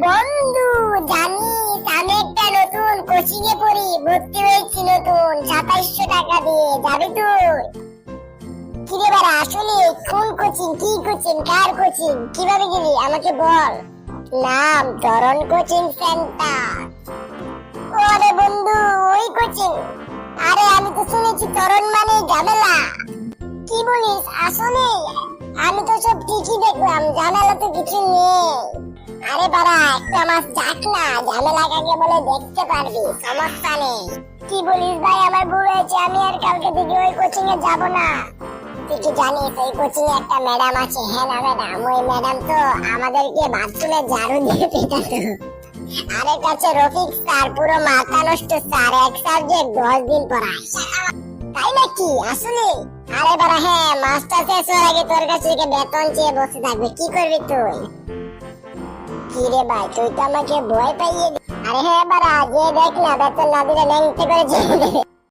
বন্ধু, জানিস আমি একটা নতুন কোচিং এ পড়ি, ভর্তি হয়েছি নতুন 2700 টাকা দিয়ে। যাবি তুই? কিরে বাড়া, আসলে কোন কোচিং, কি কোচিং, কার কোচিং, কিভাবে গেলি আমাকে বল। নাম তরণ কোচিং সেন্টার। ওরে বন্ধু, ওই কোচিং। আরে আমি তো শুনেছি তরণ মানে ঝামেলা। কি বলিস আসলে? আমি তো সব ঠিকই দেখলাম, ঝামেলা তো কিছু নেই। আরে বাড়া, একটা মাস যাক না, ঝামেলা কাকে বলে দেখতে পারবি, সমস্যা নেই। কি বলিস ভাই, আমার ভুল হয়েছে, আমি আর কালকে থেকে ওই কোচিং এ যাব না। তুই কি জানিস ওই কোচিং এ একটা ম্যাডাম আছে? হ্যাঁ না ম্যাডাম, ওই ম্যাডাম তো আমাদেরকে বাথরুমে ঝাড়ু দিয়ে পেটাতো। আরেক আছে রফিক স্যার, পুরো মাথা নষ্ট স্যার, এক সাবজেক্ট 10 দিন পড়ায়। তাই নাকি আসলে? আরে বাড়া হ্যাঁ, মাস্টার শেষ হওয়ার আগে তোর কাছ থেকে বেতন চেয়ে বসে থাকবে, কি করবি তুই? কি রে ভাই, তুই তো আমাকে ভয় পাইয়ে আরে হ্যাঁ বাড়া, যে দেখ না বেতন না দিলে ল্যাংটে করে যেতে দেবে।